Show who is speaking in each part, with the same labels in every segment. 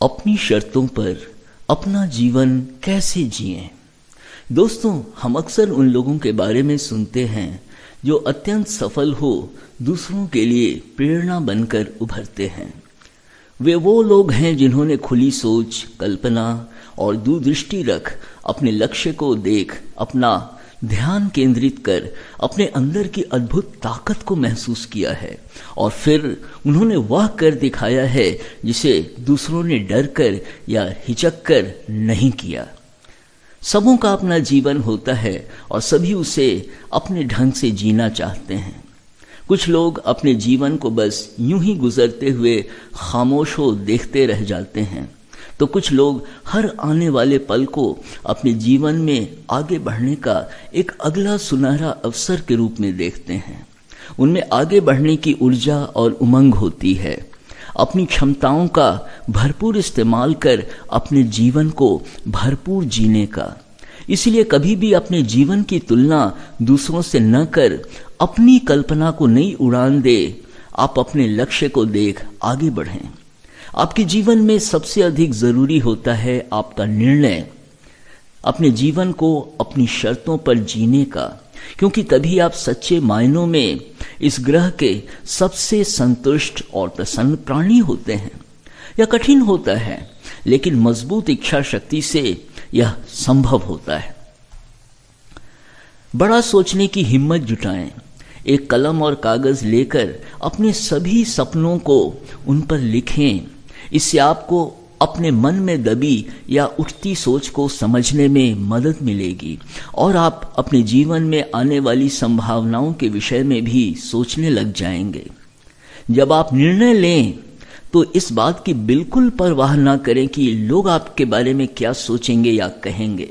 Speaker 1: अपनी शर्तों पर अपना जीवन कैसे जिएं? दोस्तों, हम अक्सर उन लोगों के बारे में सुनते हैं जो अत्यंत सफल हो दूसरों के लिए प्रेरणा बनकर उभरते हैं। वे वो लोग हैं जिन्होंने खुली सोच, कल्पना और दूरदृष्टि रख अपने लक्ष्य को देख अपना ध्यान केंद्रित कर अपने अंदर की अद्भुत ताकत को महसूस किया है और फिर उन्होंने वह कर दिखाया है जिसे दूसरों ने डर कर या हिचक कर नहीं किया। सबों का अपना जीवन होता है और सभी उसे अपने ढंग से जीना चाहते हैं। कुछ लोग अपने जीवन को बस यूं ही गुजरते हुए खामोश हो देखते रह जाते हैं, तो कुछ लोग हर आने वाले पल को अपने जीवन में आगे बढ़ने का एक अगला सुनहरा अवसर के रूप में देखते हैं। उनमें आगे बढ़ने की ऊर्जा और उमंग होती है, अपनी क्षमताओं का भरपूर इस्तेमाल कर अपने जीवन को भरपूर जीने का। इसलिए कभी भी अपने जीवन की तुलना दूसरों से न कर अपनी कल्पना को नई उड़ान दे, आप अपने लक्ष्य को देख आगे बढ़ें। आपके जीवन में सबसे अधिक जरूरी होता है आपका निर्णय, अपने जीवन को अपनी शर्तों पर जीने का, क्योंकि तभी आप सच्चे मायनों में इस ग्रह के सबसे संतुष्ट और प्रसन्न प्राणी होते हैं। यह कठिन होता है, लेकिन मजबूत इच्छा शक्ति से यह संभव होता है। बड़ा सोचने की हिम्मत जुटाएं। एक कलम और कागज लेकर अपने सभी सपनों को उन पर लिखें। इससे आपको अपने मन में दबी या उठती सोच को समझने में मदद मिलेगी और आप अपने जीवन में आने वाली संभावनाओं के विषय में भी सोचने लग जाएंगे। जब आप निर्णय लें तो इस बात की बिल्कुल परवाह ना करें कि लोग आपके बारे में क्या सोचेंगे या कहेंगे।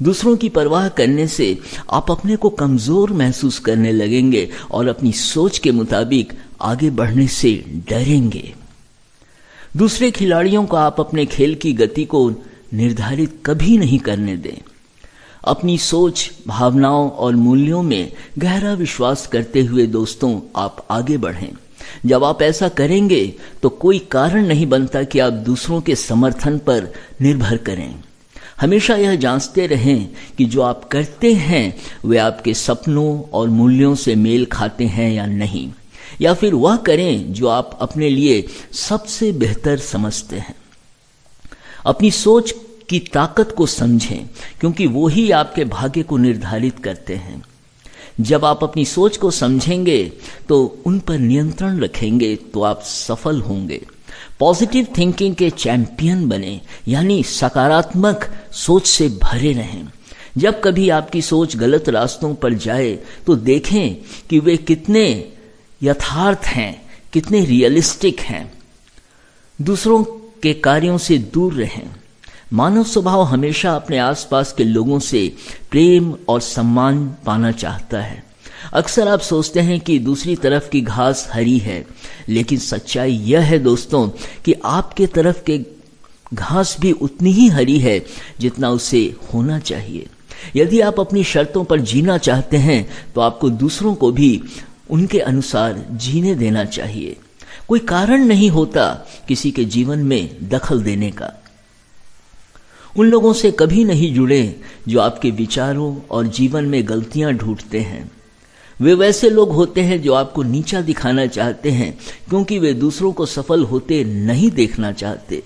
Speaker 1: दूसरों की परवाह करने से आप अपने को कमजोर महसूस करने लगेंगे और अपनी सोच के मुताबिक आगे बढ़ने से डरेंगे। दूसरे खिलाड़ियों को आप अपने खेल की गति को निर्धारित कभी नहीं करने दें। अपनी सोच, भावनाओं और मूल्यों में गहरा विश्वास करते हुए दोस्तों आप आगे बढ़ें। जब आप ऐसा करेंगे तो कोई कारण नहीं बनता कि आप दूसरों के समर्थन पर निर्भर करें। हमेशा यह जांचते रहें कि जो आप करते हैं वे आपके सपनों और मूल्यों से मेल खाते हैं या नहीं, या फिर वह करें जो आप अपने लिए सबसे बेहतर समझते हैं। अपनी सोच की ताकत को समझें, क्योंकि वो ही आपके भाग्य को निर्धारित करते हैं। जब आप अपनी सोच को समझेंगे तो उन पर नियंत्रण रखेंगे तो आप सफल होंगे। पॉजिटिव थिंकिंग के चैंपियन बने, यानी सकारात्मक सोच से भरे रहें। जब कभी आपकी सोच गलत रास्तों पर जाए तो देखें कि वे कितने यथार्थ हैं, कितने रियलिस्टिक हैं। दूसरों के कार्यों से दूर रहें। मानव स्वभाव हमेशा अपने आसपास के लोगों से प्रेम और सम्मान पाना चाहता है। अक्सर आप सोचते हैं कि दूसरी तरफ की घास हरी है, लेकिन सच्चाई यह है दोस्तों कि आपके तरफ के घास भी उतनी ही हरी है जितना उसे होना चाहिए। यदि आप अपनी शर्तों पर जीना चाहते हैं तो आपको दूसरों को भी उनके अनुसार जीने देना चाहिए। कोई कारण नहीं होता किसी के जीवन में दखल देने का। उन लोगों से कभी नहीं जुड़े जो आपके विचारों और जीवन में गलतियां ढूंढते हैं। वे वैसे लोग होते हैं जो आपको नीचा दिखाना चाहते हैं, क्योंकि वे दूसरों को सफल होते नहीं देखना चाहते।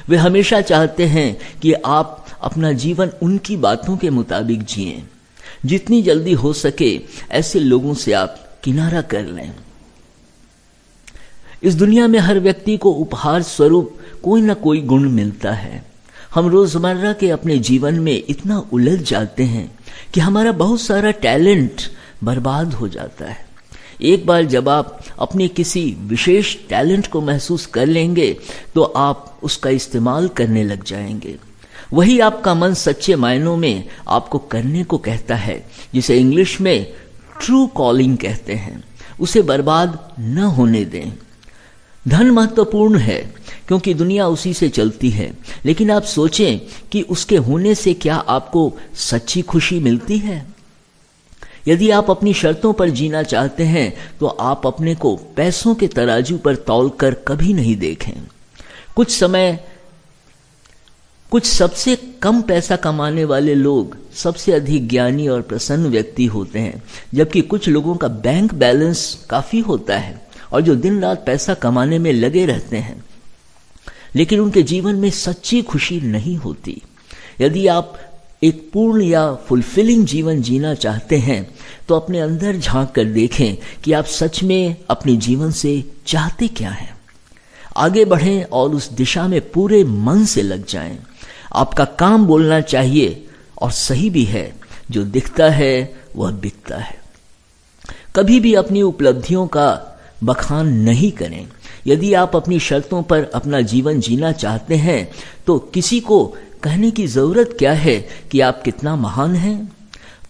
Speaker 1: वे हमेशा चाहते हैं कि आप अपना जीवन उनकी बातों के मुताबिक जिएं। जितनी जल्दी हो सके ऐसे लोगों से आप किनारा कर लें। इस दुनिया में हर व्यक्ति को उपहार स्वरूप कोई ना कोई गुण मिलता है। हम रोजमर्रा के अपने जीवन में इतना उलझ जाते हैं कि हमारा बहुत सारा टैलेंट बर्बाद हो जाता है। एक बार जब आप अपने किसी विशेष टैलेंट को महसूस कर लेंगे तो आप उसका इस्तेमाल करने लग जाएंगे। वही आपका मन सच्चे मायनों में आपको करने को कहता है, जिसे इंग्लिश में ट्रू कॉलिंग कहते हैं। उसे बर्बाद न होने दें। धन महत्वपूर्ण है क्योंकि दुनिया उसी से चलती है, लेकिन आप सोचें कि उसके होने से क्या आपको सच्ची खुशी मिलती है? यदि आप अपनी शर्तों पर जीना चाहते हैं तो आप अपने को पैसों के तराजू पर तौल कर कभी नहीं देखें। कुछ सबसे कम पैसा कमाने वाले लोग सबसे अधिक ज्ञानी और प्रसन्न व्यक्ति होते हैं, जबकि कुछ लोगों का बैंक बैलेंस काफी होता है और जो दिन रात पैसा कमाने में लगे रहते हैं, लेकिन उनके जीवन में सच्ची खुशी नहीं होती। यदि आप एक पूर्ण या फुलफिलिंग जीवन जीना चाहते हैं तो अपने अंदर झांक कर देखें कि आप सच में अपने जीवन से चाहते क्या हैं। आगे बढ़ें और उस दिशा में पूरे मन से लग जाएं। आपका काम बोलना चाहिए और सही भी है, जो दिखता है वह बिकता है। कभी भी अपनी उपलब्धियों का बखान नहीं करें। यदि आप अपनी शर्तों पर अपना जीवन जीना चाहते हैं तो किसी को कहने की जरूरत क्या है कि आप कितना महान हैं।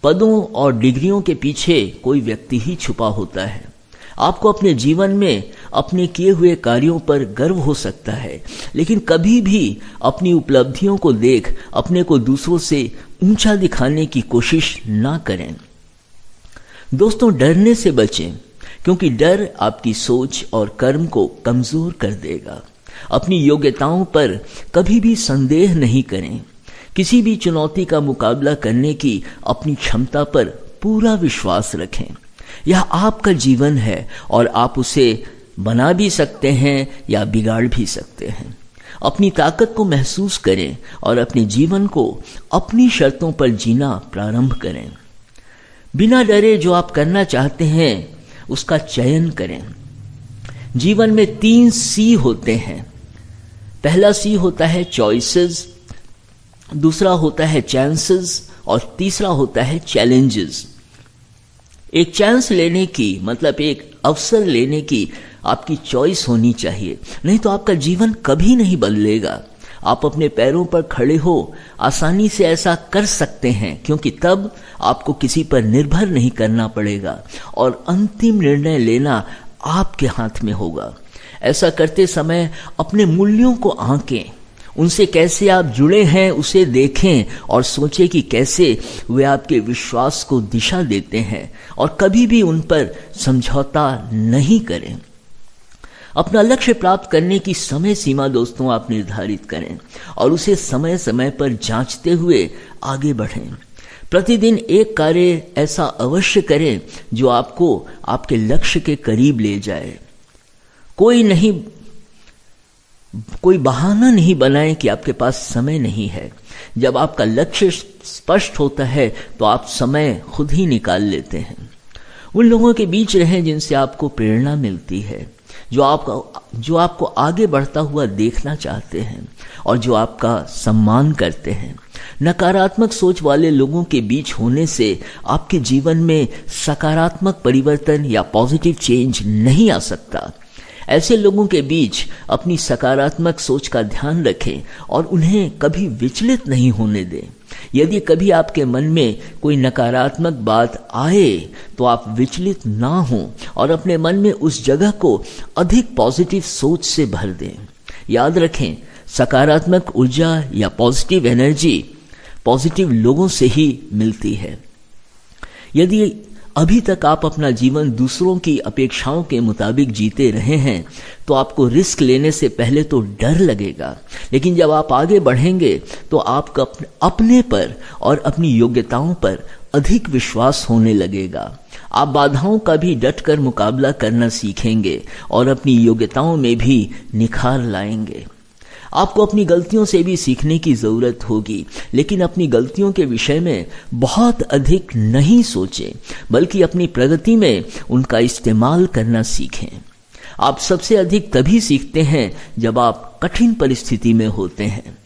Speaker 1: पदों और डिग्रियों के पीछे कोई व्यक्ति ही छुपा होता है। आपको अपने जीवन में अपने किए हुए कार्यों पर गर्व हो सकता है, लेकिन कभी भी अपनी उपलब्धियों को देख अपने को दूसरों से ऊंचा दिखाने की कोशिश ना करें। दोस्तों, डरने से बचें, क्योंकि डर आपकी सोच और कर्म को कमजोर कर देगा। अपनी योग्यताओं पर कभी भी संदेह नहीं करें। किसी भी चुनौती का मुकाबला करने की अपनी क्षमता पर पूरा विश्वास रखें। यह आपका जीवन है और आप उसे बना भी सकते हैं या बिगाड़ भी सकते हैं। अपनी ताकत को महसूस करें और अपने जीवन को अपनी शर्तों पर जीना प्रारंभ करें। बिना डरे जो आप करना चाहते हैं उसका चयन करें। जीवन में 3 सी होते हैं। पहला सी होता है चॉइसेस, दूसरा होता है चांसेस और तीसरा होता है चैलेंजेस। एक चांस लेने की मतलब एक अवसर लेने की आपकी चॉइस होनी चाहिए, नहीं तो आपका जीवन कभी नहीं बदलेगा। आप अपने पैरों पर खड़े हो आसानी से ऐसा कर सकते हैं, क्योंकि तब आपको किसी पर निर्भर नहीं करना पड़ेगा और अंतिम निर्णय लेना आपके हाथ में होगा। ऐसा करते समय अपने मूल्यों को आंकें, उनसे कैसे आप जुड़े हैं उसे देखें और सोचें कि कैसे वे आपके विश्वास को दिशा देते हैं और कभी भी उन पर समझौता नहीं करें। अपना लक्ष्य प्राप्त करने की समय सीमा दोस्तों आप निर्धारित करें और उसे समय समय पर जांचते हुए आगे बढ़ें। प्रतिदिन एक कार्य ऐसा अवश्य करें जो आपको आपके लक्ष्य के करीब ले जाए। कोई बहाना नहीं बनाएं कि आपके पास समय नहीं है। जब आपका लक्ष्य स्पष्ट होता है तो आप समय खुद ही निकाल लेते हैं। उन लोगों के बीच रहें जिनसे आपको प्रेरणा मिलती है, जो आपको आगे बढ़ता हुआ देखना चाहते हैं और जो आपका सम्मान करते हैं। नकारात्मक सोच वाले लोगों के बीच होने से आपके जीवन में सकारात्मक परिवर्तन या पॉजिटिव चेंज नहीं आ सकता। ऐसे लोगों के बीच अपनी सकारात्मक सोच का ध्यान रखें और उन्हें कभी विचलित नहीं होने दें। यदि कभी आपके मन में कोई नकारात्मक बात आए तो आप विचलित ना हों और अपने मन में उस जगह को अधिक पॉजिटिव सोच से भर दें। याद रखें, सकारात्मक ऊर्जा या पॉजिटिव एनर्जी पॉजिटिव लोगों से ही मिलती है। यदि अभी तक आप अपना जीवन दूसरों की अपेक्षाओं के मुताबिक जीते रहे हैं तो आपको रिस्क लेने से पहले तो डर लगेगा, लेकिन जब आप आगे बढ़ेंगे तो आपका अपने पर और अपनी योग्यताओं पर अधिक विश्वास होने लगेगा। आप बाधाओं का भी डटकर मुकाबला करना सीखेंगे और अपनी योग्यताओं में भी निखार लाएंगे। आपको अपनी गलतियों से भी सीखने की जरूरत होगी, लेकिन अपनी गलतियों के विषय में बहुत अधिक नहीं सोचें, बल्कि अपनी प्रगति में उनका इस्तेमाल करना सीखें। आप सबसे अधिक तभी सीखते हैं जब आप कठिन परिस्थिति में होते हैं।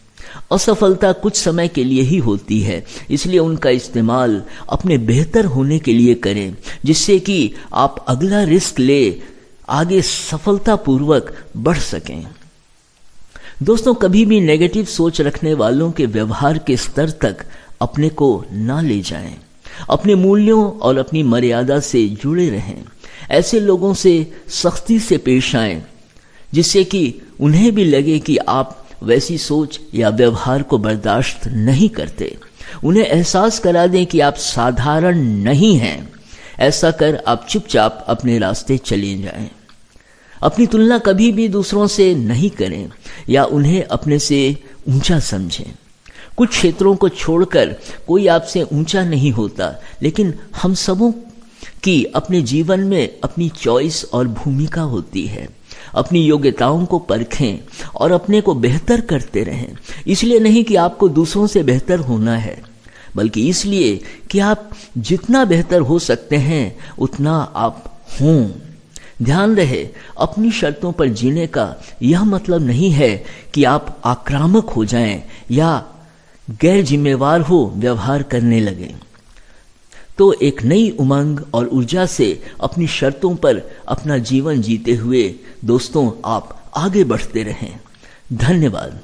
Speaker 1: असफलता कुछ समय के लिए ही होती है, इसलिए उनका इस्तेमाल अपने बेहतर होने के लिए करें, जिससे कि आप अगला रिस्क ले आगे सफलतापूर्वक बढ़ सकें। दोस्तों, कभी भी नेगेटिव सोच रखने वालों के व्यवहार के स्तर तक अपने को ना ले जाएं। अपने मूल्यों और अपनी मर्यादा से जुड़े रहें। ऐसे लोगों से सख्ती से पेश आएं जिससे कि उन्हें भी लगे कि आप वैसी सोच या व्यवहार को बर्दाश्त नहीं करते। उन्हें एहसास करा दें कि आप साधारण नहीं हैं। ऐसा कर आप चुपचाप अपने रास्ते चले जाएं। अपनी तुलना कभी भी दूसरों से नहीं करें या उन्हें अपने से ऊंचा समझें। कुछ क्षेत्रों को छोड़कर कोई आपसे ऊंचा नहीं होता, लेकिन हम सबों की अपने जीवन में अपनी चॉइस और भूमिका होती है। अपनी योग्यताओं को परखें और अपने को बेहतर करते रहें। इसलिए नहीं कि आपको दूसरों से बेहतर होना है, बल्कि इसलिए कि आप जितना बेहतर हो सकते हैं उतना आप हों। ध्यान रहे, अपनी शर्तों पर जीने का यह मतलब नहीं है कि आप आक्रामक हो जाएं या गैर जिम्मेवार हो व्यवहार करने लगें। तो एक नई उमंग और ऊर्जा से अपनी शर्तों पर अपना जीवन जीते हुए दोस्तों आप आगे बढ़ते रहें। धन्यवाद।